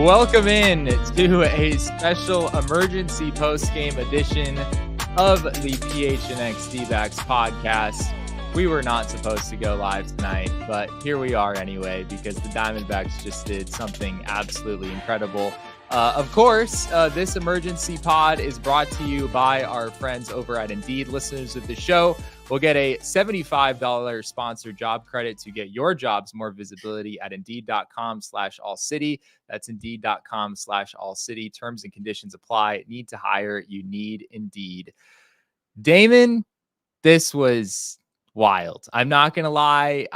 Welcome in to a special emergency post-game edition of the PHNX D-backs podcast. We were not supposed to go live tonight, but here we are anyway because the Diamondbacks just did something absolutely incredible. Of course, this emergency pod is brought to you by our friends over at Indeed. Listeners of the show will get a $75 sponsored job credit to get your jobs more visibility at Indeed.com/ALLCITY. That's Indeed.com/ALLCITY. Terms and conditions apply. Need to hire. You need Indeed. Damon, this was wild. I'm not going to lie.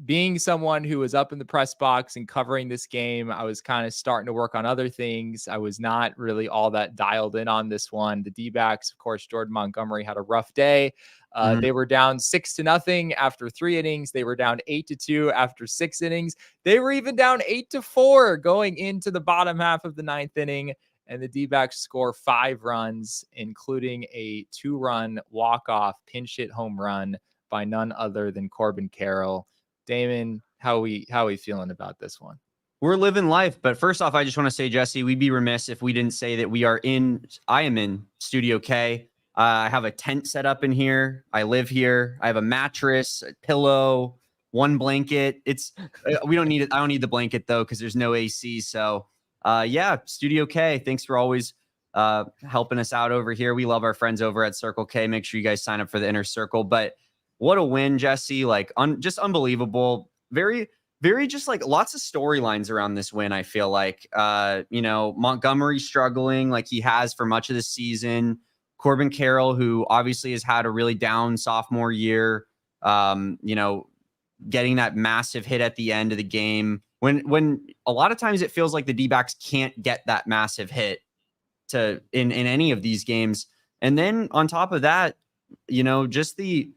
Being someone who was up in the press box and covering this game, I was kind of starting to work on other things. I was not really all that dialed in on this one. The D-backs, of course, Jordan Montgomery had a rough day. They were down 6-0 after 3 innings. They were down 8-2 after 6 innings. They were even down 8-4 going into the bottom half of the 9th inning. And the D-backs score 5 runs, including a 2-run walk-off pinch hit home run by none other than Corbin Carroll. Damon, how we feeling about this one? We're living life. But first off, I just want to say, Jesse, we'd be remiss if we didn't say that I am in Studio K. I have a tent set up in here. I live here. I have a mattress, a pillow, one blanket. We don't need it. I don't need the blanket though, because there's no AC. So Studio K, thanks for always helping us out over here. We love our friends over at Circle K. Make sure you guys sign up for the Inner Circle. But what a win, Jesse. Just unbelievable. Very, very just lots of storylines around this win, I feel like. Montgomery struggling like he has for much of the season. Corbin Carroll, who obviously has had a really down sophomore year, getting that massive hit at the end of the game. When a lot of times it feels like the D-backs can't get that massive hit in any of these games. And then on top of that, just we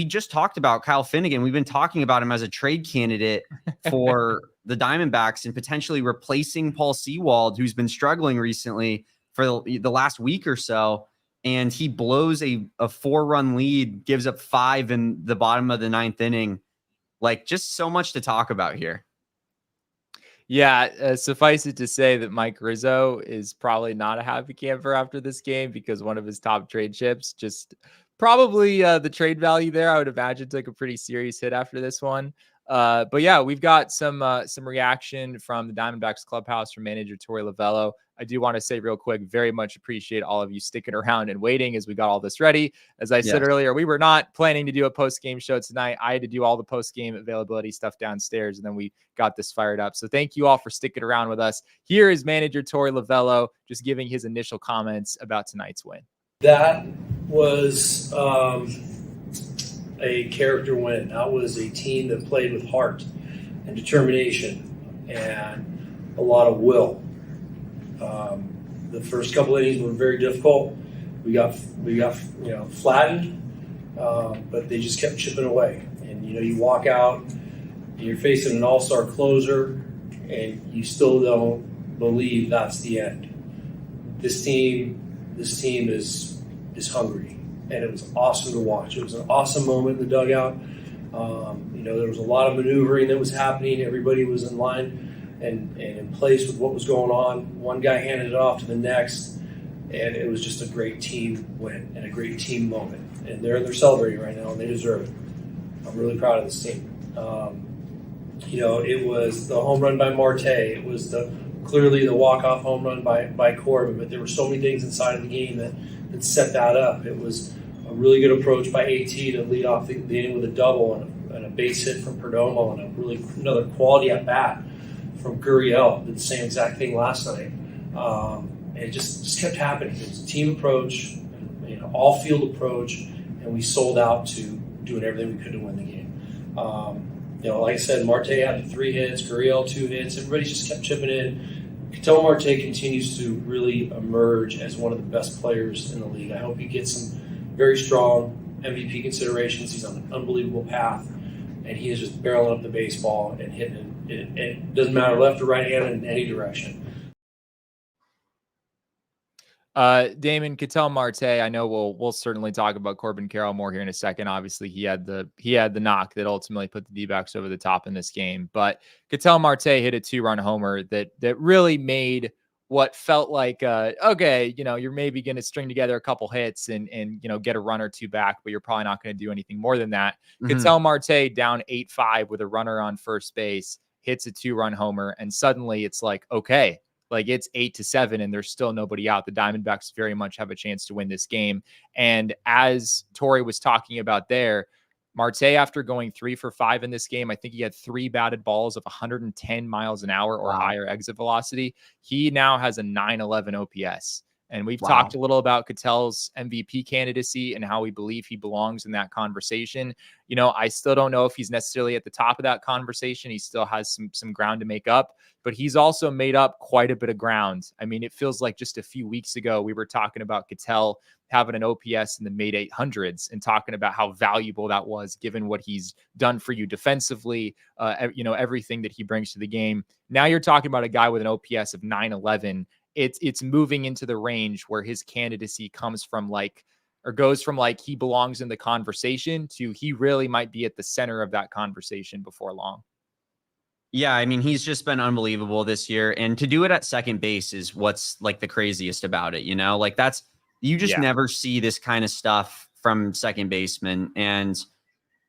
just talked about Kyle Finnegan. We've been talking about him as a trade candidate for the Diamondbacks and potentially replacing Paul Sewald, who's been struggling recently for the last week or so. And he blows a 4-run lead, gives up 5 in the bottom of the 9th inning. Just so much to talk about here. Yeah, suffice it to say that Mike Rizzo is probably not a happy camper after this game because one of his top trade chips just probably the trade value there, I would imagine, took a pretty serious hit after this one. But yeah, we've got some reaction from the Diamondbacks clubhouse from manager Torey Lovullo. I do want to say real quick, very much appreciate all of you sticking around and waiting as we got all this ready. As I said earlier, we were not planning to do a post-game show tonight. I had to do all the post-game availability stuff downstairs, and then we got this fired up. So thank you all for sticking around with us. Here is manager Torey Lovullo just giving his initial comments about tonight's win. That was a character win. That was a team that played with heart and determination and a lot of will. The first couple innings were very difficult. We got flattened, but they just kept chipping away. And you walk out and you're facing an all-star closer, and you still don't believe that's the end. This team is hungry, and it was awesome to watch. It was an awesome moment in the dugout. There was a lot of maneuvering that was happening. Everybody was in line and in place with what was going on. One guy handed it off to the next, and it was just a great team win and a great team moment. And they're celebrating right now, and they deserve it. I'm really proud of this team. It was the home run by Marte. It was clearly the walk-off home run by Corbin, but there were so many things inside of the game that set that up. It was a really good approach by AT to lead off the inning with a double and a base hit from Perdomo and another quality at bat from Gurriel. Did the same exact thing last night. And it just kept happening. It was a team approach, all field approach, and we sold out to doing everything we could to win the game. Like I said, Marte had 3 hits, Gurriel 2 hits. Everybody just kept chipping in. Ketel Marte continues to really emerge as one of the best players in the league. I hope he gets some very strong MVP considerations. He's on an unbelievable path, and he is just barreling up the baseball and hitting it. It doesn't matter left or right hand in any direction. Damon, Ketel Marte, I know we'll certainly talk about Corbin Carroll more here in a second. Obviously, he had the knock that ultimately put the D-backs over the top in this game. But Ketel Marte hit a 2-run homer that really made what felt like okay, you're maybe going to string together a couple hits and get a run or two back, but you're probably not going to do anything more than that. Ketel Marte down 8-5 with a runner on first base, hits a 2-run homer, and suddenly it's like, okay, like it's 8-7 and there's still nobody out. The Diamondbacks very much have a chance to win this game. And as Tori was talking about there, Marte, after going 3 for 5 in this game, I think he had 3 batted balls of 110 miles an hour or higher exit velocity. He now has a 911 OPS. And we've talked a little about Ketel's MVP candidacy and how we believe he belongs in that conversation. I still don't know if he's necessarily at the top of that conversation. He still has some ground to make up, but he's also made up quite a bit of ground. I mean, it feels like just a few weeks ago, we were talking about Ketel having an OPS in the mid 800s and talking about how valuable that was given what he's done for you defensively, everything that he brings to the game. Now you're talking about a guy with an OPS of 911. It's moving into the range where his candidacy comes from goes from he belongs in the conversation to he really might be at the center of that conversation before long. Yeah, I mean, he's just been unbelievable this year. And to do it at second base is what's the craziest about it, you just never see this kind of stuff from second baseman. And,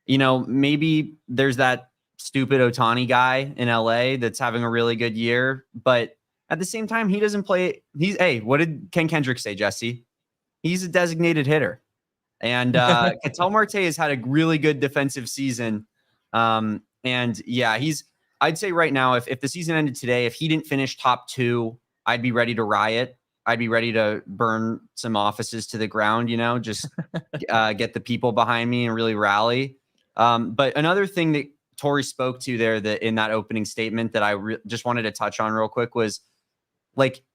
maybe there's that stupid Ohtani guy in LA that's having a really good year, but at the same time, he doesn't play. What did Ken Kendrick say, Jesse? He's a designated hitter. And Ketel Marte has had a really good defensive season. And yeah, I'd say right now, if the season ended today, if he didn't finish top 2, I'd be ready to riot. I'd be ready to burn some offices to the ground, just get the people behind me and really rally. But another thing that Tori spoke to there in that opening statement that I just wanted to touch on real quick was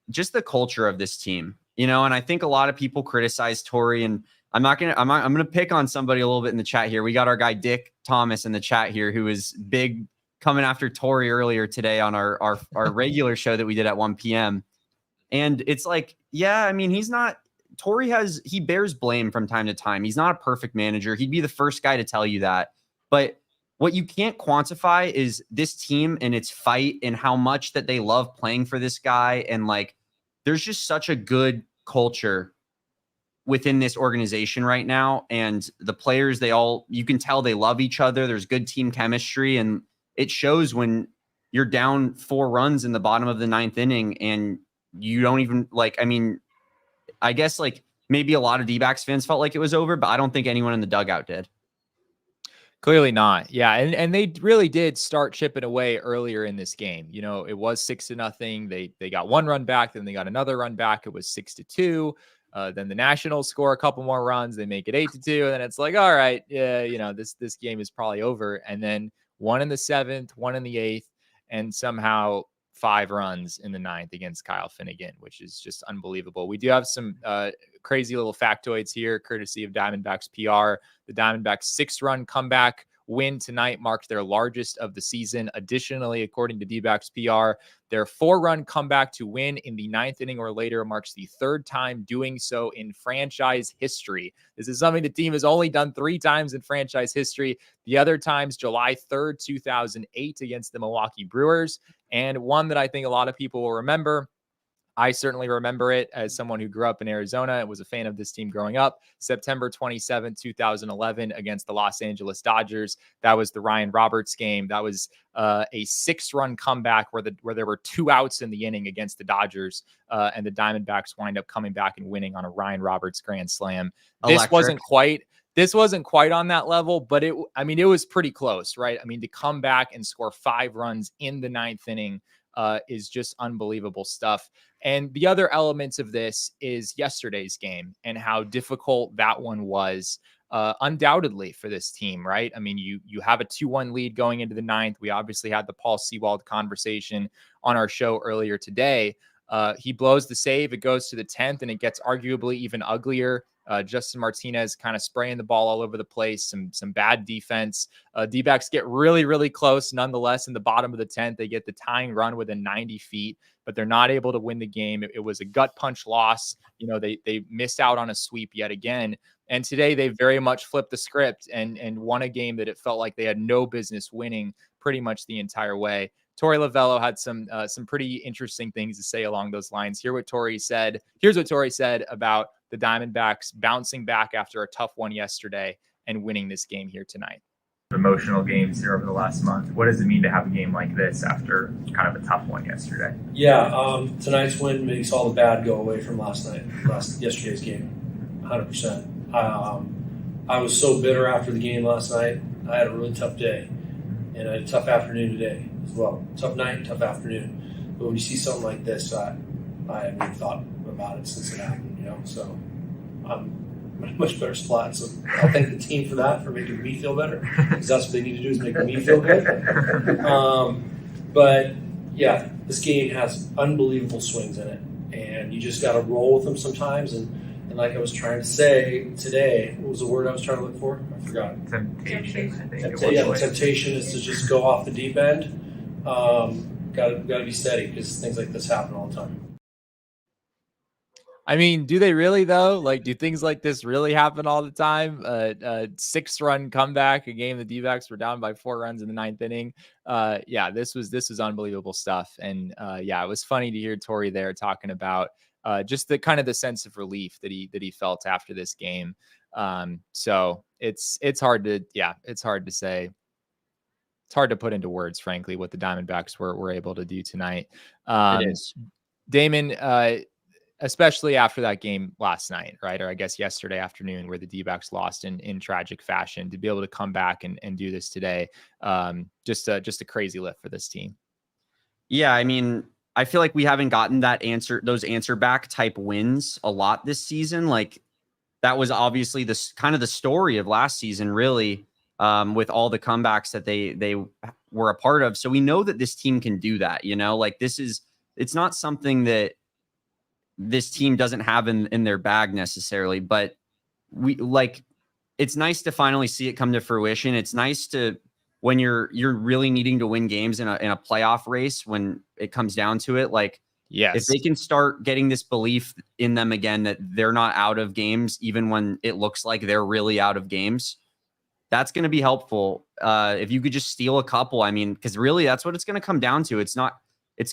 just the culture of this team, and I think a lot of people criticize Tori, and I'm going to pick on somebody a little bit in the chat here. We got our guy, Dick Thomas, in the chat here, who is big coming after Tori earlier today on our regular show that we did at 1 p.m. And it's he bears blame from time to time. He's not a perfect manager. He'd be the first guy to tell you that. But what you can't quantify is this team and its fight and how much that they love playing for this guy. And there's just such a good culture within this organization right now. And the players, you can tell they love each other. There's good team chemistry, and it shows when you're down 4 runs in the bottom of the 9th inning and you don't even I guess maybe a lot of D-backs fans felt like it was over, but I don't think anyone in the dugout did. Clearly not. Yeah. And they really did start chipping away earlier in this game. It was 6-0. They got 1 run back, then they got another run back. It was 6-2. Then the Nationals score a couple more runs. They make it 8-2. And then it's like, all right, yeah, this game is probably over. And then 1 in the 7th, 1 in the 8th, and somehow 5 runs in the 9th against Kyle Finnegan, which is just unbelievable. We do have some crazy little factoids here, courtesy of Diamondbacks PR. The Diamondbacks 6-run comeback win tonight marked their largest of the season. Additionally, according to D-backs PR, their 4-run comeback to win in the 9th inning or later marks the 3rd time doing so in franchise history. This is something the team has only done 3 times in franchise history. The other times, July 3rd, 2008 against the Milwaukee Brewers, and one that I think a lot of people will remember. I certainly remember it as someone who grew up in Arizona and was a fan of this team growing up. September 27, 2011 against the Los Angeles Dodgers. That was the Ryan Roberts game. That was a 6-run comeback where there were 2 outs in the inning against the Dodgers, and the Diamondbacks wind up coming back and winning on a Ryan Roberts grand slam. This wasn't quite on that level, but it was pretty close, right? To come back and score 5 runs in the 9th inning is just unbelievable stuff. And the other elements of this is yesterday's game and how difficult that one was, undoubtedly, for this team, right? You have a 2-1 lead going into the 9th. We obviously had the Paul Sewald conversation on our show earlier today. He blows the save. It goes to the 10th, and it gets arguably even uglier. Justin Martinez kind of spraying the ball all over the place, some bad defense. D-backs get really, really close. Nonetheless, in the bottom of the 10th, they get the tying run within 90 feet. but they're not able to win the game. It was a gut punch loss. You know, they missed out on a sweep yet again. And today they very much flipped the script and won a game that it felt like they had no business winning pretty much the entire way. Torey Lovello had some pretty interesting things to say along those lines. Here's what Torey said about the Diamondbacks bouncing back after a tough one yesterday and winning this game here tonight. Emotional games here over the last month. What does it mean to have a game like this after kind of a tough one yesterday? Yeah, tonight's win makes all the bad go away from yesterday's game, 100%. I was so bitter after the game last night. I had a really tough day, and I had a tough afternoon today as well. Tough night, tough afternoon. But when you see something like this, I haven't even thought about it since it happened. You know, so I'm in a much better spot. So I'll thank the team for that, for making me feel better, because that's what they need to do, is make me feel good. But yeah, this game has unbelievable swings in it, and you just got to roll with them sometimes. And like I was trying to say today, what was the word I was trying to look for? I forgot. Temptation. I think The temptation is to just go off the deep end. Got to be steady, because things like this happen all the time. I mean, do they really though? Like, do things like this really happen all the time? A 6-run comeback, a game the D-backs were down by 4 runs in the 9th inning. Yeah, this was unbelievable stuff. And yeah, it was funny to hear Torey there talking about just the kind of the sense of relief that he felt after this game. So it's hard to say. It's hard to put into words, frankly, what the Diamondbacks were able to do tonight. It is. Damon, especially after that game last night, right? Or I guess yesterday afternoon, where the D-backs lost in tragic fashion, to be able to come back and do this today. Just a crazy lift for this team. Yeah. I mean, I feel like we haven't gotten those answer back type wins a lot this season. Like, that was obviously this kind of the story of last season, really, with all the comebacks that they were a part of. So we know that this team can do that, you know, like it's not something that this team doesn't have in their bag necessarily, but it's nice to finally see it come to fruition. It's nice to, when you're really needing to win games in a playoff race, when it comes down to it, like, yes, if they can start getting this belief in them again, that they're not out of games, even when it looks like they're really out of games, that's going to be helpful. If you could just steal a couple, I mean, because really that's what it's going to come down to. It's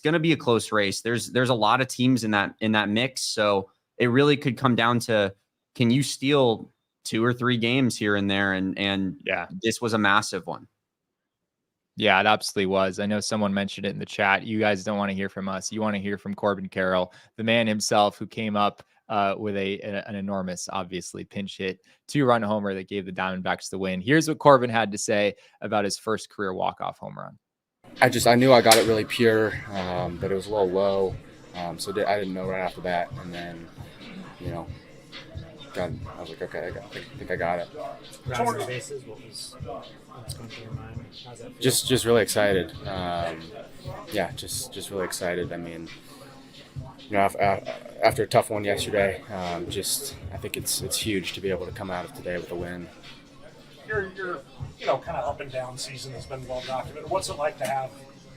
going to be a close race. There's a lot of teams in that mix. So it really could come down to, can you steal 2 or 3 games here and there? And yeah, this was a massive one. Yeah, it absolutely was. I know someone mentioned it in the chat. You guys don't want to hear from us. You want to hear from Corbin Carroll, the man himself, who came up with an enormous, obviously, pinch hit 2-run homer that gave the Diamondbacks the win. Here's what Corbin had to say about his first career walk-off home run. I knew I got it really pure, but it was a little low, so I didn't know right after that. And then, you know, I was like, okay, I think I got it. Rounding the bases, what's going through your mind? How's that feel? Just really excited. Yeah, just really excited. I mean, you know, after a tough one yesterday, I think it's huge to be able to come out of today with a win. Your kind of up and down season has been well documented. What's it like to have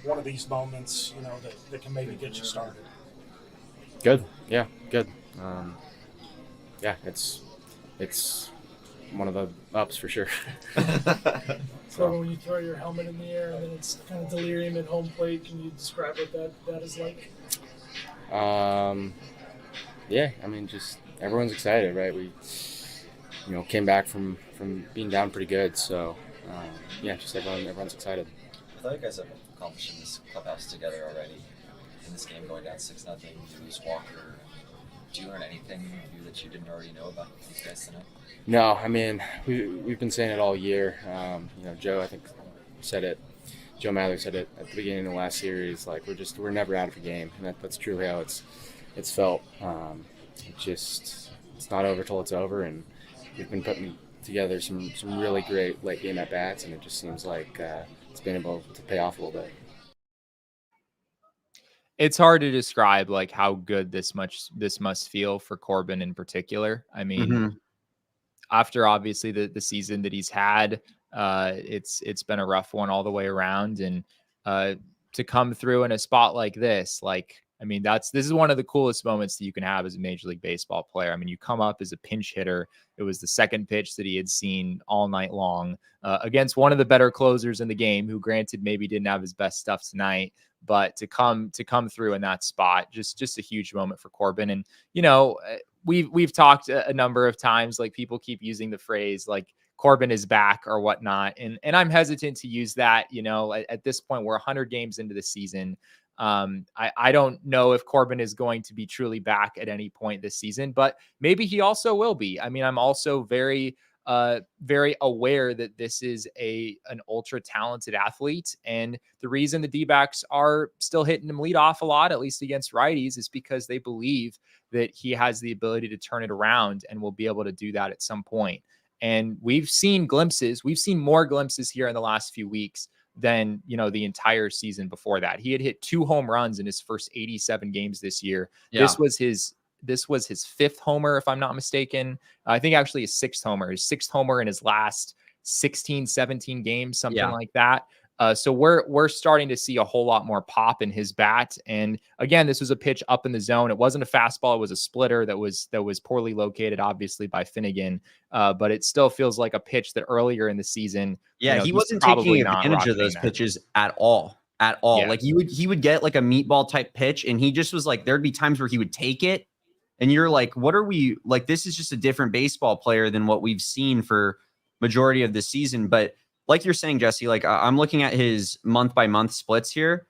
one of these moments, you know, that can maybe get you started? Good. Yeah, good. Yeah, it's one of the ups for sure. So when you throw your helmet in the air and then it's kind of delirium at home plate, can you describe what that is like? Yeah, I mean, just everyone's excited, right? We, you know, came back from being down pretty good, so yeah, just everyone's excited. I thought you guys have accomplished in this clubhouse together already. In this game going down 6-0, you lose Walker. Do you learn anything new that you didn't already know about these guys tonight? No, I mean, we've been saying it all year. You know, Joe, I think, said it. Joe Mather said it at the beginning of the last series. Like, we're never out of a game, and that's truly how it's felt. It's not over till it's over, and we've been putting together some really great late game at bats, and it just seems like it's been able to pay off a little bit. It's hard to describe like how good this must feel for Corbin in particular. I mean, after obviously the season that he's had, it's been a rough one all the way around, and to come through in a spot like this, like I mean, this is one of the coolest moments that you can have as a Major League Baseball player. I mean, you come up as a pinch hitter. It was the second pitch that he had seen all night long against one of the better closers in the game, who granted maybe didn't have his best stuff tonight, but to come through in that spot, just a huge moment for Corbin. And, you know, we've talked a number of times, like people keep using the phrase like Corbin is back or whatnot. And I'm hesitant to use that, you know, at this point, we're 100 games into the season. I don't know if Corbin is going to be truly back at any point this season, but maybe he also will be. I mean, I'm also very aware that this is an ultra talented athlete. And the reason the D-backs are still hitting him lead off a lot, at least against righties, is because they believe that he has the ability to turn it around and will be able to do that at some point. And we've seen glimpses. We've seen more glimpses here in the last few weeks than, you know, the entire season before that. He had hit 2 home runs in his first 87 games this year. Yeah. This was his 5th homer, if I'm not mistaken. I think actually his 6th homer in his last 16, 17 games, something like that. So we're starting to see a whole lot more pop in his bat. And again, this was a pitch up in the zone. It wasn't a fastball. It was a splitter that was poorly located, obviously, by Finnegan. But it still feels like a pitch that earlier in the season, yeah, you know, he wasn't taking advantage of those pitches at all. Yeah. Like he would get like a meatball type pitch, and he just was like, there'd be times where he would take it, and you're like, what are we like? This is just a different baseball player than what we've seen for majority of the season. But like you're saying, Jesse, like I'm looking at his month by month splits here.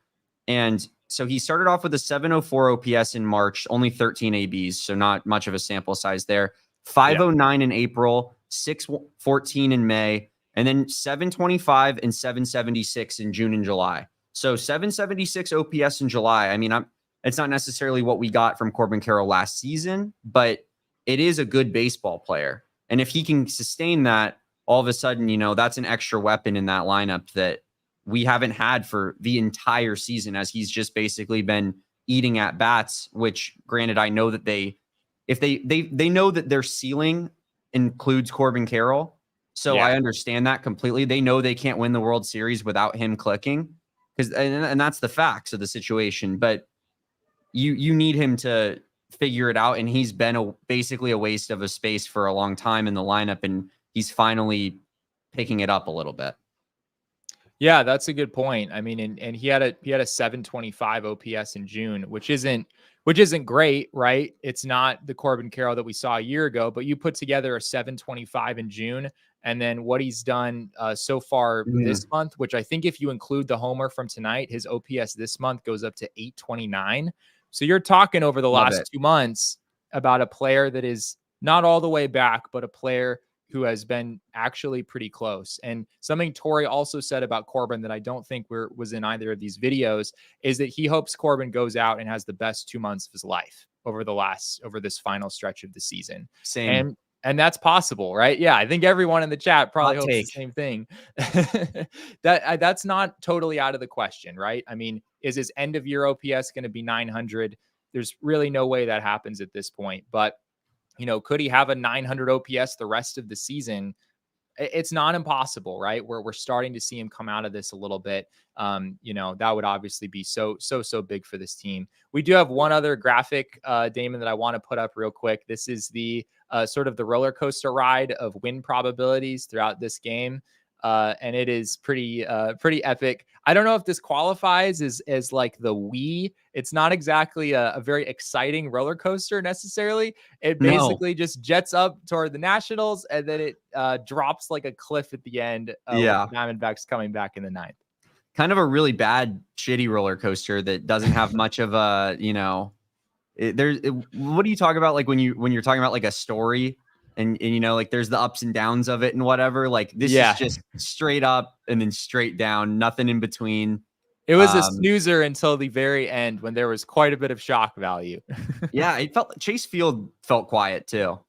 And so he started off with a 704 OPS in March, only 13 ABs. So not much of a sample size there. 509 in April, 614 in May, and then 725 and 776 in June and July. So 776 OPS in July. I mean, it's not necessarily what we got from Corbin Carroll last season, but it is a good baseball player. And if he can sustain that, all of a sudden, you know, that's an extra weapon in that lineup that we haven't had for the entire season, as he's just basically been eating at bats, which granted, I know that they know that their ceiling includes Corbin Carroll. So I understand that completely. They know they can't win the World Series without him clicking, and that's the facts of the situation. But you need him to figure it out. And he's been basically a waste of a space for a long time in the lineup. And he's finally picking it up a little bit. Yeah, that's a good point. I mean, and he had a 725 OPS in June, which isn't great, right? It's not the Corbin Carroll that we saw a year ago, but you put together a 725 in June, and then what he's done so far this month, which I think if you include the homer from tonight, his OPS this month goes up to 829. So you're talking over the last 2 months about a player that is not all the way back, but a player who has been actually pretty close. And something Torrey also said about Corbin that I don't think was in either of these videos is that he hopes Corbin goes out and has the best 2 months of his life over this final stretch of the season. Same. And that's possible, right? Yeah, I think everyone in the chat probably hopes the same thing. That's not totally out of the question, right? I mean, is his end of year OPS going to be 900? There's really no way that happens at this point. But, you know, could he have a 900 OPS the rest of the season? It's not impossible, right? We're starting to see him come out of this a little bit. You know, that would obviously be so big for this team. We do have one other graphic, Damon, that I want to put up real quick. This is the sort of the roller coaster ride of win probabilities throughout this game. And it is pretty epic. I don't know if this qualifies as like the Wii. It's not exactly a very exciting roller coaster necessarily. It basically just jets up toward the Nationals, and then it drops like a cliff at the end. With the Diamondbacks coming back in the 9th. Kind of a really bad, shitty roller coaster that doesn't have much of a, you know, what do you talk about? Like when you're talking about like a story and you know, like there's the ups and downs of it and whatever, like this is just straight up and then straight down, nothing in between. It was a snoozer until the very end when there was quite a bit of shock value. Yeah. It felt Chase Field felt quiet too.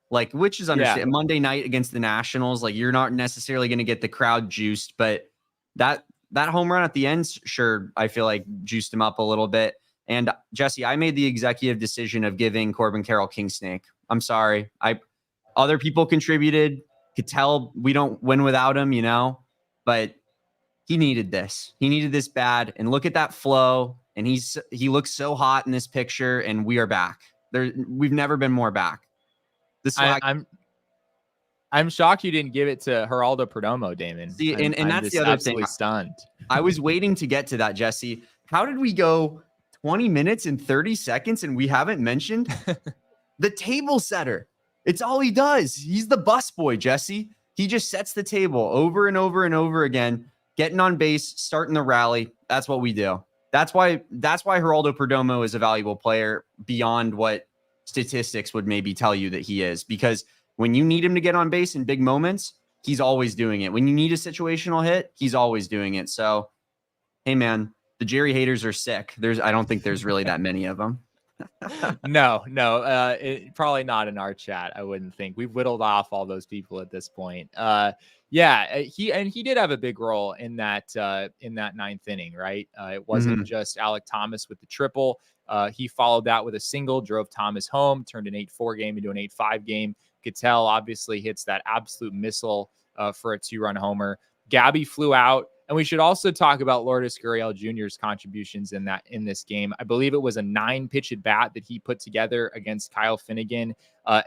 Like, which is understandable. Yeah. Monday night against the Nationals, like you're not necessarily going to get the crowd juiced, but that home run at the end, sure, I feel like juiced him up a little bit. And Jesse, I made the executive decision of giving Corbin Carroll King Snake. I'm sorry. Other people contributed. Ketel, we don't win without him, you know, but he needed this. He needed this bad. And look at that flow. and he looks so hot in this picture, and we are back. We've never been more back. I'm shocked you didn't give it to Geraldo Perdomo, Damon. See, I'm that's just the other absolutely thing. Stunned. I was waiting to get to that, Jesse. How did we go 20 minutes and 30 seconds and we haven't mentioned the table setter? It's all he does. He's the busboy, Jesse. He just sets the table over and over and over again, getting on base, starting the rally. That's what we do. That's why Geraldo Perdomo is a valuable player beyond what statistics would maybe tell you that he is, because when you need him to get on base in big moments, he's always doing it. When you need a situational hit, he's always doing it. So, hey, man, the Jerry haters are sick. I don't think there's really that many of them. No, probably not in our chat. I wouldn't think. We've whittled off all those people at this point. He did have a big role in that ninth inning, right? It wasn't just Alec Thomas with the triple. He followed that with a single, drove Thomas home, turned an 8-4 game into an 8-5 game. Ketel obviously hits that absolute missile for a 2-run homer. Gabby flew out. And we should also talk about Lourdes Gurriel Jr.'s contributions in this game. I believe it was a 9-pitch at bat that he put together against Kyle Finnegan.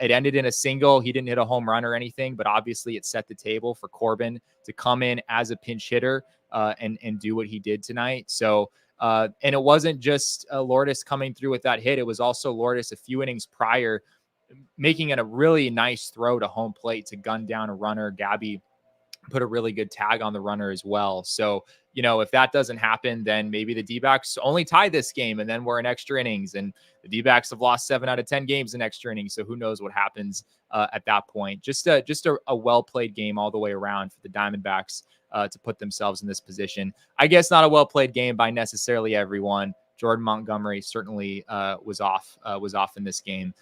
It ended in a single. He didn't hit a home run or anything, but obviously it set the table for Corbin to come in as a pinch hitter and do what he did tonight. So, and it wasn't just Lourdes coming through with that hit. It was also Lourdes a few innings prior making it a really nice throw to home plate to gun down a runner. Gabby put a really good tag on the runner as well. So, if that doesn't happen, then maybe the D-backs only tie this game and then we're in extra innings, and the D-backs have lost 7 out of 10 games in extra innings. So who knows what happens at that point. Just a well-played game all the way around for the Diamondbacks to put themselves in this position. I guess not a well-played game by necessarily everyone. Jordan Montgomery certainly was off in this game.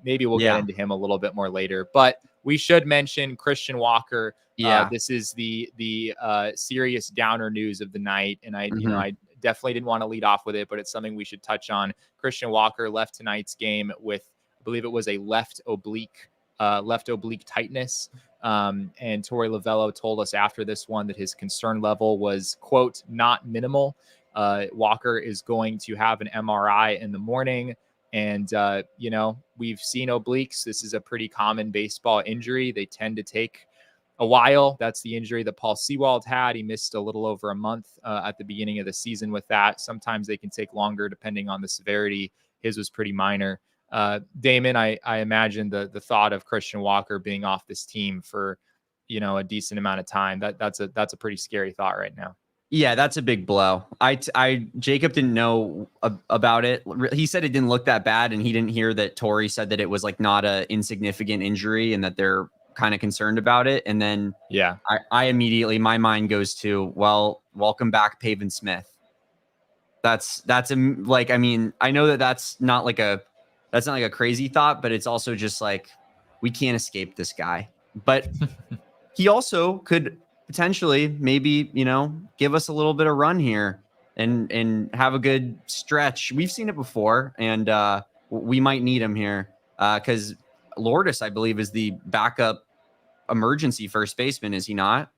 Maybe we'll get into him a little bit more later, but we should mention Christian Walker. This is the serious downer news of the night, and I definitely didn't want to lead off with it, but it's something we should touch on. Christian Walker left tonight's game with, I believe it was a left oblique tightness. And Torey Lovello told us after this one that his concern level was, quote, not minimal. Walker is going to have an MRI in the morning. And, we've seen obliques. This is a pretty common baseball injury. They tend to take a while. That's the injury that Paul Sewald had. He missed a little over a month at the beginning of the season with that. Sometimes they can take longer depending on the severity. His was pretty minor. Damon, I imagine the thought of Christian Walker being off this team for, a decent amount of time, that's a pretty scary thought right now. Yeah, that's a big blow. Jacob didn't know about it. He said it didn't look that bad, and he didn't hear that Torey said that it was like not a insignificant injury and that they're kind of concerned about it. And then I immediately, my mind goes to, well, welcome back, Pavin Smith. That's I know that's not like a crazy thought, but it's also just like, we can't escape this guy. But he also could potentially maybe, give us a little bit of run here and have a good stretch. We've seen it before, and we might need him here because Lourdes, I believe, is the backup emergency first baseman, is he not?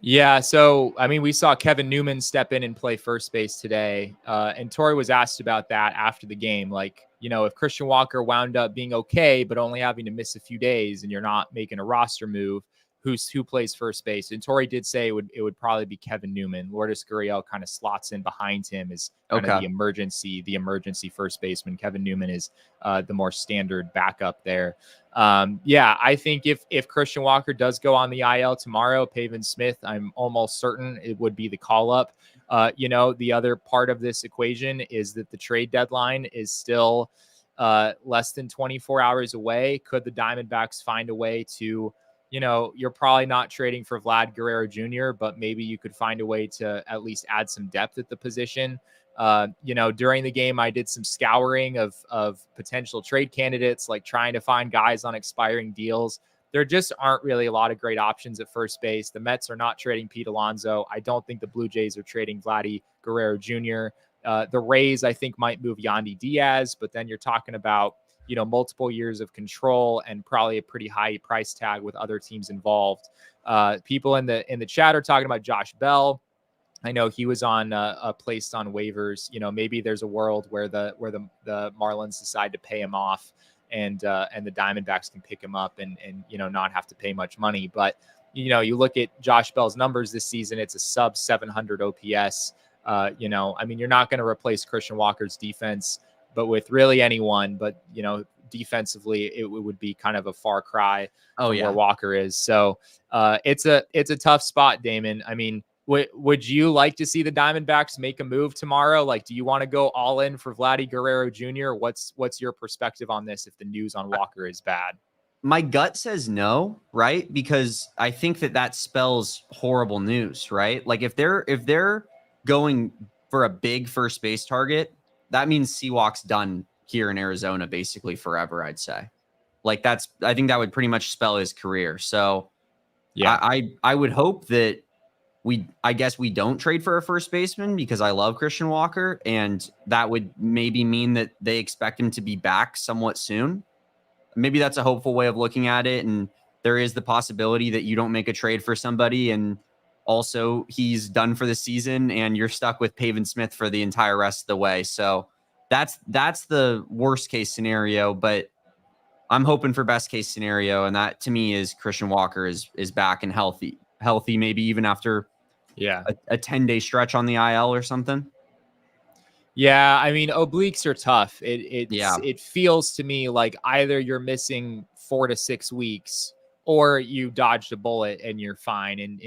Yeah, so, we saw Kevin Newman step in and play first base today, and Torey was asked about that after the game. Like, if Christian Walker wound up being okay, but only having to miss a few days and you're not making a roster move, who plays first base? And Torey did say it would probably be Kevin Newman. Lourdes Gurriel kind of slots in behind him as kind of the emergency first baseman. Kevin Newman is the more standard backup there. I think if Christian Walker does go on the IL tomorrow, Pavin Smith, I'm almost certain it would be the call up. The other part of this equation is that the trade deadline is still less than 24 hours away. Could the Diamondbacks find a way to, you're probably not trading for Vlad Guerrero Jr., but maybe you could find a way to at least add some depth at the position. During the game, I did some scouring of potential trade candidates, like trying to find guys on expiring deals. There just aren't really a lot of great options at first base. The Mets are not trading Pete Alonso. I don't think the Blue Jays are trading Vladdy Guerrero Jr. The Rays, I think, might move Yandy Diaz, but then you're talking about, multiple years of control and probably a pretty high price tag with other teams involved. People in the chat are talking about Josh Bell. I know he was on placed on waivers. Maybe there's a world where the Marlins decide to pay him off, and the Diamondbacks can pick him up and not have to pay much money. But you look at Josh Bell's numbers this season; it's a sub 700 OPS. You're not going to replace Christian Walker's defense, but with really anyone. But defensively, it would be kind of a far cry from where Walker is. So it's a tough spot, Damon. I mean, would you like to see the Diamondbacks make a move tomorrow? Like, do you want to go all in for Vladdy Guerrero Jr.? What's your perspective on this if the news on Walker is bad? My gut says no, right? Because I think that spells horrible news, right? Like if they're going for a big first base target, that means Seawalk's done here in Arizona basically forever, I'd say. Like I think that would pretty much spell his career. So yeah, I would hope that I guess we don't trade for a first baseman because I love Christian Walker, and that would maybe mean that they expect him to be back somewhat soon. Maybe that's a hopeful way of looking at it. And there is the possibility that you don't make a trade for somebody and also he's done for the season and you're stuck with Pavin Smith for the entire rest of the way. So that's the worst case scenario, but I'm hoping for best case scenario. And that to me is Christian Walker is back and healthy, maybe even after a 10-day stretch on the IL or something. Yeah, I mean, obliques are tough. It feels to me like either you're missing 4 to 6 weeks or you dodged a bullet and you're fine. And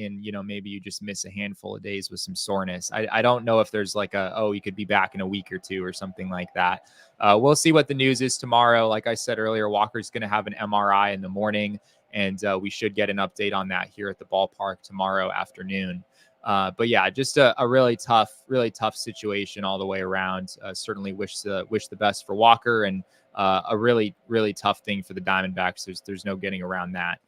maybe you just miss a handful of days with some soreness. I don't know if there's like you could be back in a week or two or something like that. We'll see what the news is tomorrow. Like I said earlier, Walker's going to have an MRI in the morning, and we should get an update on that here at the ballpark tomorrow afternoon. But yeah, just a really tough situation all the way around. Certainly wish the best for Walker, and a really tough thing for the Diamondbacks. There's no getting around that.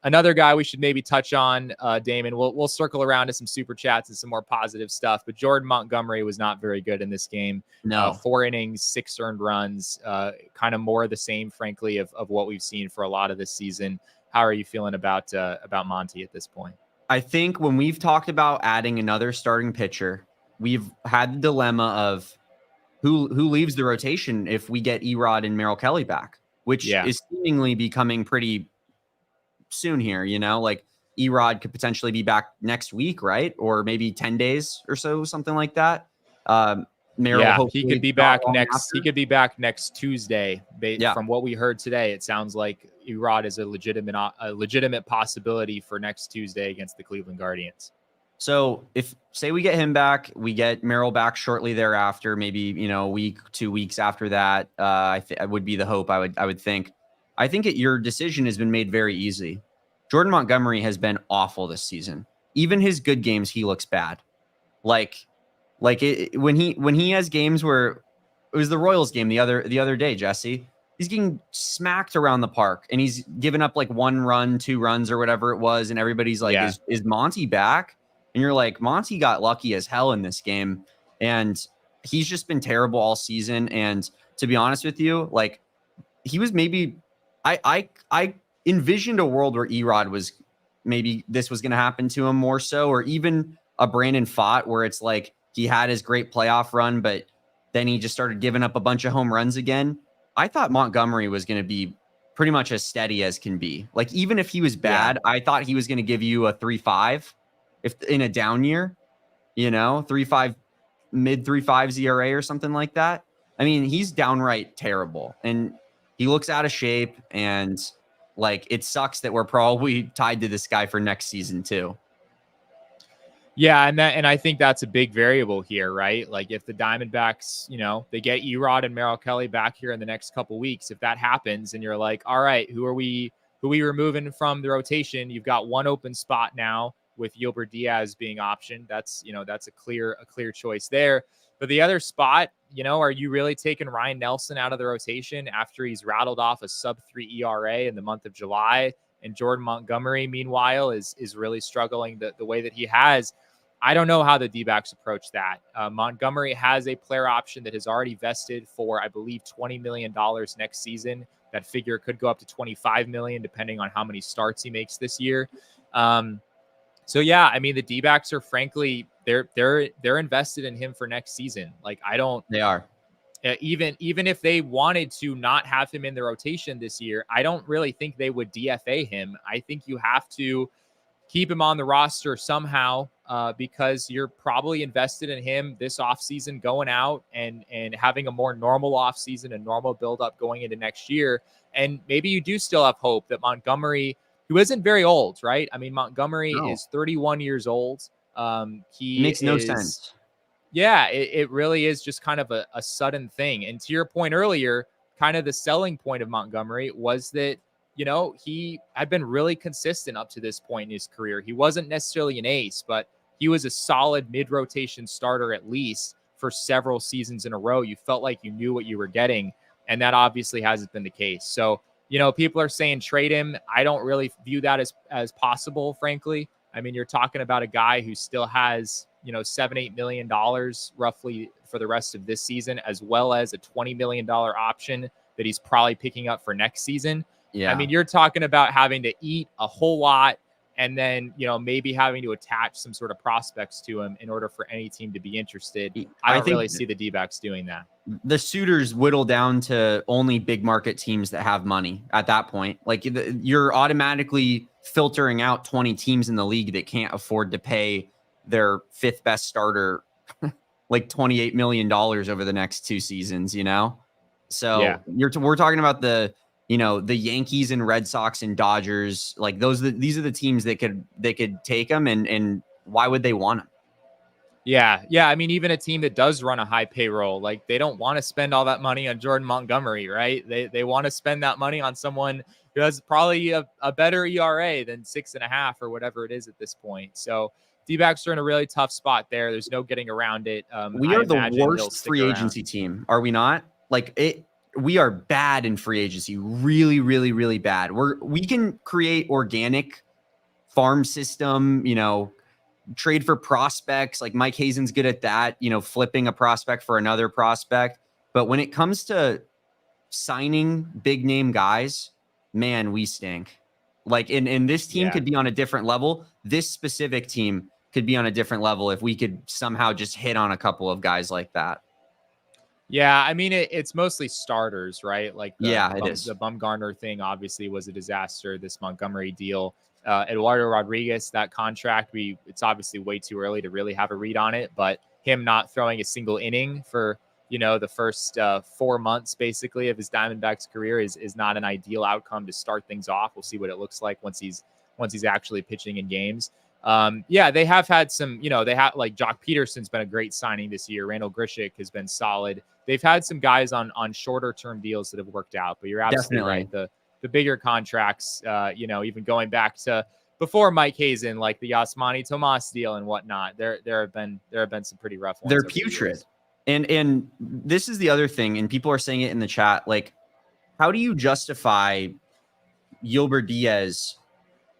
Another guy we should maybe touch on, Damon. We'll circle around to some super chats and some more positive stuff. But Jordan Montgomery was not very good in this game. No, 4 innings, 6 earned runs, kind of more of the same, frankly, of what we've seen for a lot of this season. How are you feeling about Monty at this point? I think when we've talked about adding another starting pitcher, we've had the dilemma of who leaves the rotation if we get Erod and Merrill Kelly back, which is seemingly becoming pretty soon here. Like Erod could potentially be back next week, right? Or maybe 10 days or so, something like that. Merrill, he could be back next. He could be back next Tuesday. From what we heard today, it sounds like Erod is a legitimate possibility for next Tuesday against the Cleveland Guardians. So if say we get him back, we get Merrill back shortly thereafter, maybe a week, 2 weeks after that. I would be the hope. I would think. I think your decision has been made very easy. Jordan Montgomery has been awful this season. Even his good games, he looks bad. When he has games where it was the Royals game the other day, Jesse, he's getting smacked around the park and he's given up like 1 run, 2 runs or whatever it was. And everybody's like, is Monty back? And you're like, Monty got lucky as hell in this game. And he's just been terrible all season. And to be honest with you, like he was maybe, I envisioned a world where Erod was maybe this was going to happen to him more so, or even a Brandon Pfaadt where it's like, he had his great playoff run, but then he just started giving up a bunch of home runs again. I thought Montgomery was going to be pretty much as steady as can be. Like, even if he was bad, I thought he was going to give you a 3.5 if in a down year, 3.5, mid 3.5s ERA or something like that. I mean, he's downright terrible and he looks out of shape, and like, it sucks that we're probably tied to this guy for next season too. Yeah, and I think that's a big variable here, right? Like if the Diamondbacks, they get Erod and Merrill Kelly back here in the next couple weeks, if that happens and you're like, all right, who are we removing from the rotation? You've got 1 open spot now with Gilbert Diaz being optioned. That's a clear choice there. But the other spot, are you really taking Ryan Nelson out of the rotation after he's rattled off a sub-3 ERA in the month of July? And Jordan Montgomery, meanwhile, is really struggling the way that he has. I don't know how the D-backs approach that. Montgomery has a player option that has already vested for, I believe, $20 million next season. That figure could go up to $25 million, depending on how many starts he makes this year. So yeah, I mean, the D-backs are frankly, they're invested in him for next season. Like They are. Even if they wanted to not have him in the rotation this year, I don't really think they would DFA him. I think you have to keep him on the roster somehow, because you're probably invested in him this offseason going out and having a more normal offseason and normal buildup going into next year. And maybe you do still have hope that Montgomery, who isn't very old, right? I mean, Montgomery is 31 years old. He makes no sense. Yeah, it really is just kind of a sudden thing. And to your point earlier, kind of the selling point of Montgomery was that, he had been really consistent up to this point in his career. He wasn't necessarily an ace, but he was a solid mid-rotation starter at least for several seasons in a row. You felt like you knew what you were getting, and that obviously hasn't been the case. So, people are saying trade him. I don't really view that as possible, frankly. I mean, you're talking about a guy who still has, $7-8 million roughly for the rest of this season, as well as a $20 million option that he's probably picking up for next season. Yeah. I mean, you're talking about having to eat a whole lot and then, maybe having to attach some sort of prospects to him in order for any team to be interested. I don't really see the D-backs doing that. The suitors whittle down to only big market teams that have money at that point. Like, you're automatically filtering out 20 teams in the league that can't afford to pay their fifth best starter like $28 million over the next 2 seasons, So Yeah. we're talking about the Yankees and Red Sox and Dodgers. Like, these are the teams that could take them, and why would they want them? Yeah. I mean, even a team that does run a high payroll, like, they don't want to spend all that money on Jordan Montgomery, right? They want to spend that money on someone who has probably a better ERA than 6.5 or whatever it is at this point. So D-backs are in a really tough spot there. There's no getting around it. We are the worst free agency team, are we not? Like, we are bad in free agency, really, really, really bad. We can create organic farm system, trade for prospects. Like, Mike Hazen's good at that, flipping a prospect for another prospect. But when it comes to signing big name guys, man, we stink. Like, and this team could be on a different level. This specific team could be on a different level if we could somehow just hit on a couple of guys like that. Yeah, I mean, it's mostly starters, right? Like, it is. The Bumgarner thing obviously was a disaster. This Montgomery deal, Eduardo Rodriguez, that contract, it's obviously way too early to really have a read on it. But him not throwing a single inning for the first 4 months basically of his Diamondbacks career is not an ideal outcome to start things off. We'll see what it looks like once he's actually pitching in games. They have had some, they have, like, Jock Peterson's been a great signing this year. Randall Grichuk has been solid. They've had some guys on shorter term deals that have worked out, but you're absolutely right. The bigger contracts, even going back to before Mike Hazen, like the Yasmani Tomas deal and whatnot, there have been some pretty rough ones. They're putrid. And this is the other thing, and people are saying it in the chat, like, how do you justify Gilbert Diaz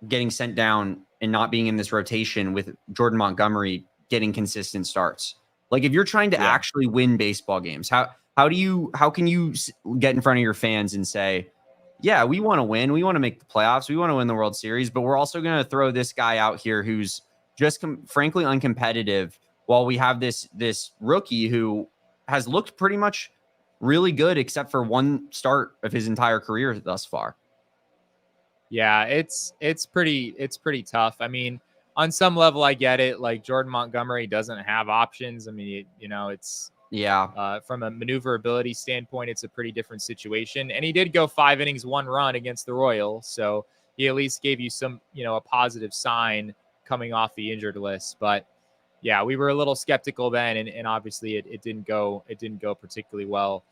getting sent down and not being in this rotation with Jordan Montgomery getting consistent starts? Like, if you're trying to actually win baseball games, how can you get in front of your fans and say, yeah, we want to win, we want to make the playoffs, we want to win the World Series, but we're also going to throw this guy out here who's just frankly uncompetitive, while we have this rookie who has looked pretty much really good except for one start of his entire career thus far. Yeah, it's pretty tough. I mean, on some level, I get it. Like, Jordan Montgomery doesn't have options. I mean, it's from a maneuverability standpoint, it's a pretty different situation. And he did go 5 innings, 1 run against the Royals, so he at least gave you some, a positive sign coming off the injured list. But yeah, we were a little skeptical then, and obviously it didn't go particularly well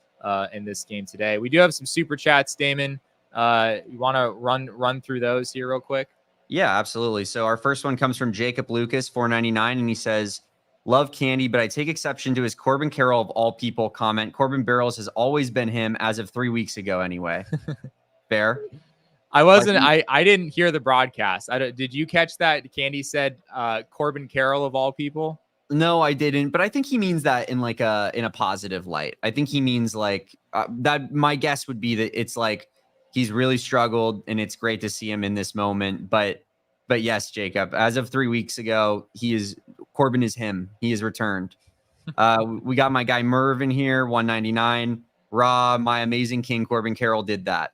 in this game today. We do have some super chats, Damon. You want to run through those here real quick? Yeah, absolutely. So our first one comes from Jacob Lucas, $4.99, and he says, "Love Candy, but I take exception to his Corbin Carroll of all people comment. Corbin Barrels has always been him as of 3 weeks ago anyway." Fair. I didn't hear the broadcast. Did you catch that? Candy said Corbin Carroll of all people. No, I didn't, but I think he means that in a positive light. I think he means like that. My guess would be that it's like he's really struggled and it's great to see him in this moment. But yes, Jacob, as of 3 weeks ago, he is Corbin is him. He is returned. We got my guy Merv in here, 199. Raw, my amazing king Corbin Carroll did that.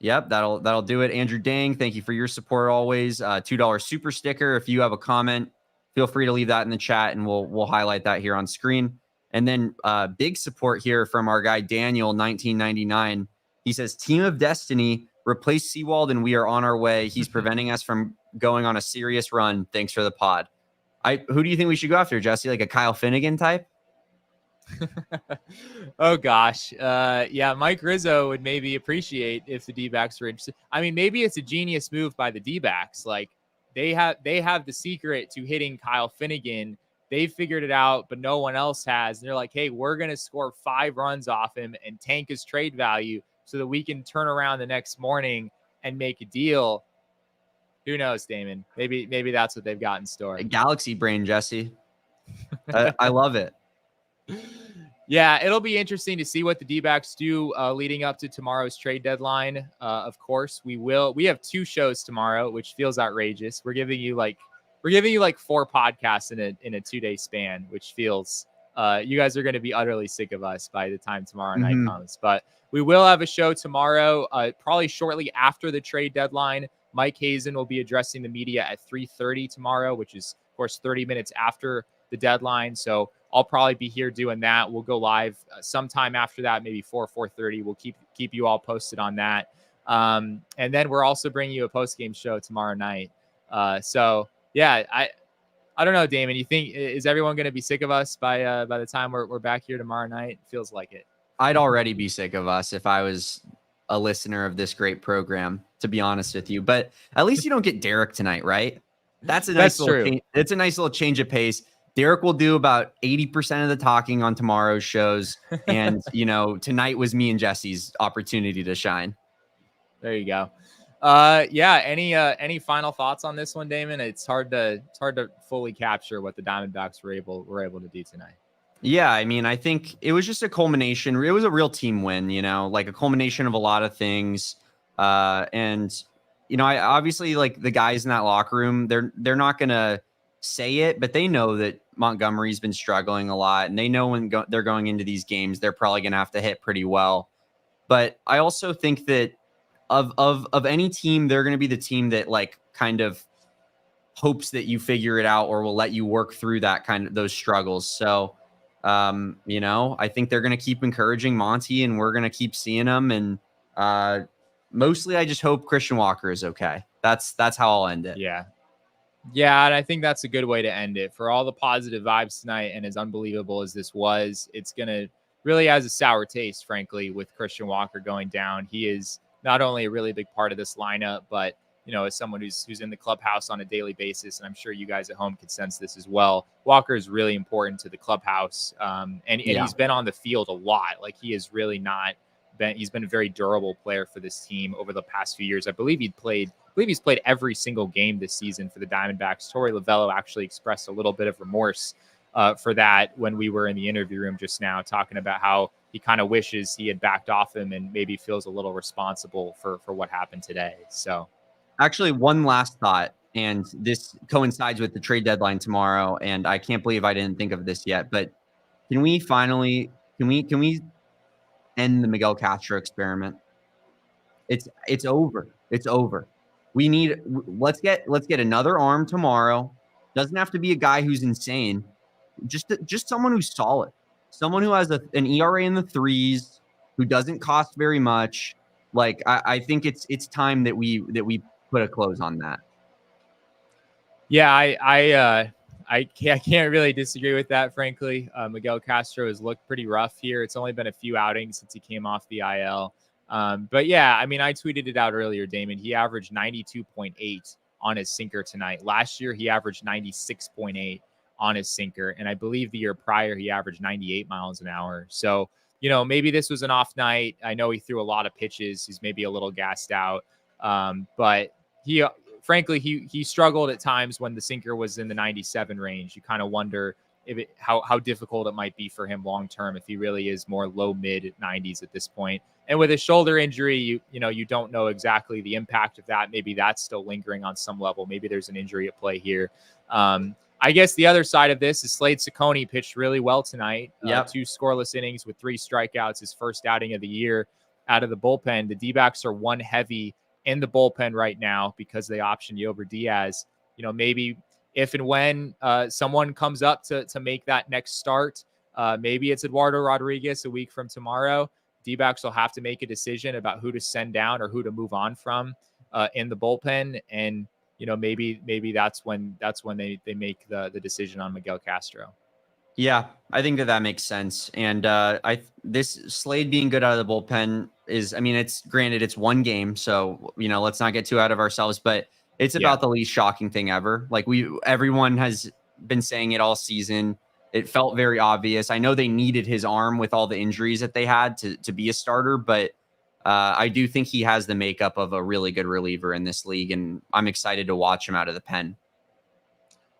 Yep, that'll do it. Andrew Dang, thank you for your support always. $2 super sticker. If you have a comment, feel free to leave that in the chat, and we'll highlight that here on screen. And then big support here from our guy Daniel, 1999. He says, "Team of Destiny, replace Seawald, and we are on our way. He's preventing us from going on a serious run. Thanks for the pod." Who do you think we should go after, Jesse? Like a Kyle Finnegan type? Oh gosh. Yeah, Mike Rizzo would maybe appreciate if the D-backs were interested. I mean, maybe it's a genius move by the D-backs. Like they have the secret to hitting Kyle Finnegan. They figured it out, but no one else has. And they're like, hey, we're going to score 5 runs off him and tank his trade value so that we can turn around the next morning and make a deal. Who knows, Damon? Maybe that's what they've got in store. A galaxy brain, Jesse. I love it. Yeah, it'll be interesting to see what the D-backs do leading up to tomorrow's trade deadline. Of course, we have 2 shows tomorrow, which feels outrageous. We're giving you like 4 podcasts in a 2-day span, which feels you guys are going to be utterly sick of us by the time tomorrow night comes. But we will have a show tomorrow, probably shortly after the trade deadline. Mike Hazen will be addressing the media at 3:30 tomorrow, which is, of course, 30 minutes after the deadline. So I'll probably be here doing that. We'll go live sometime after that, maybe 4:30. We'll keep you all posted on that. And then we're also bringing you a post-game show tomorrow night. So yeah, I don't know, Damon. You think, is everyone going to be sick of us by the time we're back here tomorrow night? Feels like it. I'd already be sick of us if I was a listener of this great program, to be honest with you. But at least you don't get Derek tonight, right? That's a nice it's a nice little change of pace. Derek will do about 80% of the talking on tomorrow's shows. And, tonight was me and Jesse's opportunity to shine. There you go. Yeah. Any final thoughts on this one, Damon? It's hard to fully capture what the Diamondbacks were able to do tonight. Yeah, I mean, I think it was just a culmination. It was a real team win, like a culmination of a lot of things. And I obviously, like, the guys in that locker room, they're not gonna say it, but they know that Montgomery's been struggling a lot, and they know when they're going into these games, they're probably gonna have to hit pretty well. But I also think that of any team, they're gonna be the team that, like, kind of hopes that you figure it out or will let you work through those struggles. So I think they're going to keep encouraging Monty, and we're going to keep seeing them. And mostly I just hope Christian Walker is okay. That's how I'll end it. Yeah. Yeah. And I think that's a good way to end it. For all the positive vibes tonight, and as unbelievable as this was, it's going to really has a sour taste, frankly, with Christian Walker going down. He is not only a really big part of this lineup, but as someone who's in the clubhouse on a daily basis, and I'm sure you guys at home could sense this as well, Walker is really important to the clubhouse. And he's been on the field a lot. Like, he is really he's been a very durable player for this team over the past few years. I believe he's played every single game this season for the Diamondbacks. Torey Lovello actually expressed a little bit of remorse for that when we were in the interview room just now, talking about how he kind of wishes he had backed off him and maybe feels a little responsible for what happened today. So, actually, one last thought, and this coincides with the trade deadline tomorrow, and I can't believe I didn't think of this yet, but can we end the Miguel Castro experiment? It's over. It's over. Let's get another arm tomorrow. Doesn't have to be a guy who's insane. Just someone who's solid. Someone who has an ERA in the 3s, who doesn't cost very much. Like, I think it's time that we put a close on that. Yeah, I can't really disagree with that, frankly. Miguel Castro has looked pretty rough here. It's only been a few outings since he came off the IL. But yeah, I mean, I tweeted it out earlier, Damon. He averaged 92.8 on his sinker tonight. Last year, he averaged 96.8 on his sinker. And I believe the year prior, he averaged 98 miles an hour. So, maybe this was an off night. I know he threw a lot of pitches. He's maybe a little gassed out. But he struggled at times when the sinker was in the 97 range. You kind of wonder how difficult it might be for him long term if he really is more low mid 90s at this point. And with his shoulder injury, you don't know exactly the impact of that. Maybe that's still lingering on some level. Maybe there's an injury at play here. I guess the other side of this is Slade Ciccone pitched really well tonight. Yep. 2 scoreless innings with 3 strikeouts, his first outing of the year out of the bullpen. The D-backs are 1 heavy in the bullpen right now because they optioned Yober Diaz. Maybe if and when someone comes up to make that next start, maybe it's Eduardo Rodriguez a week from tomorrow. D-backs will have to make a decision about who to send down or who to move on from in the bullpen. And maybe that's when they make the decision on Miguel Castro. Yeah, I think that makes sense. And this Slade being good out of the bullpen is, it's granted it's 1 game, so let's not get too out of ourselves, but it's about the least shocking thing ever. Like everyone has been saying it all season. It felt very obvious. I know they needed his arm with all the injuries that they had to be a starter, but I do think he has the makeup of a really good reliever in this league, and I'm excited to watch him out of the pen.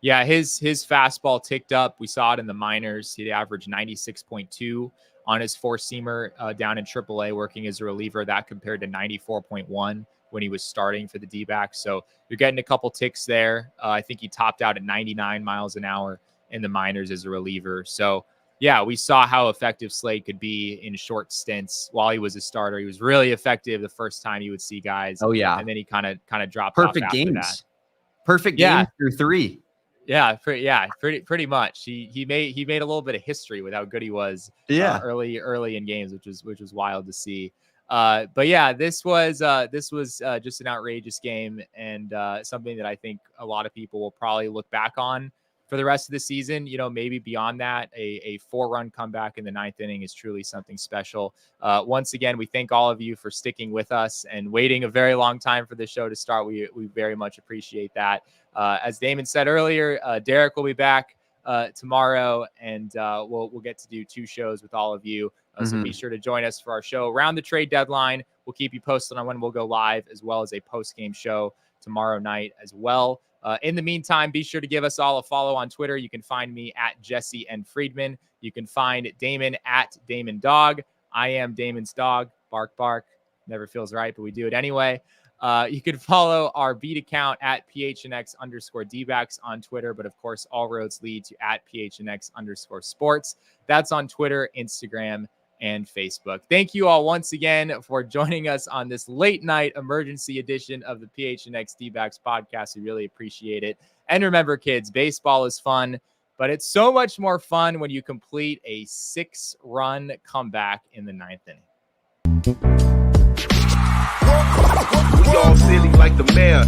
Yeah, his fastball ticked up. We saw it in the minors. He averaged 96.2 on his 4-seamer down in AAA working as a reliever. That compared to 94.1 when he was starting for the D-backs. So you're getting a couple ticks there. I think he topped out at 99 miles an hour in the minors as a reliever. So yeah, we saw how effective Slade could be in short stints while he was a starter. He was really effective the first time you would see guys. Oh yeah. And then he kind of dropped perfect off after games. that. Perfect games through 3. Yeah, pretty much. He made a little bit of history with how good he was early in games, which was wild to see. But yeah, this was just an outrageous game and something that I think a lot of people will probably look back on for the rest of the season. Maybe beyond that, a 4-run comeback in the 9th inning is truly something special. Once again, we thank all of you for sticking with us and waiting a very long time for the show to start. We very much appreciate that. As Damon said earlier, Derek will be back tomorrow, and we'll get to do 2 shows with all of you. So be sure to join us for our show around the trade deadline. We'll keep you posted on when we'll go live, as well as a post-game show tomorrow night as well. In the meantime, be sure to give us all a follow on Twitter. You can find me at Jesse N. Friedman. You can find Damon at Damon Dog. I am Damon's dog. Bark, bark. Never feels right, but we do it anyway. You can follow our beat account at PHNX_D-backs on Twitter. But of course, all roads lead to at PHNX_sports. That's on Twitter, Instagram, and Facebook. Thank you all once again for joining us on this late night emergency edition of the PHNX D-backs podcast. We really appreciate it. And remember, kids, baseball is fun, but it's so much more fun when you complete a 6-run comeback in the 9th inning. We all silly like the mayor.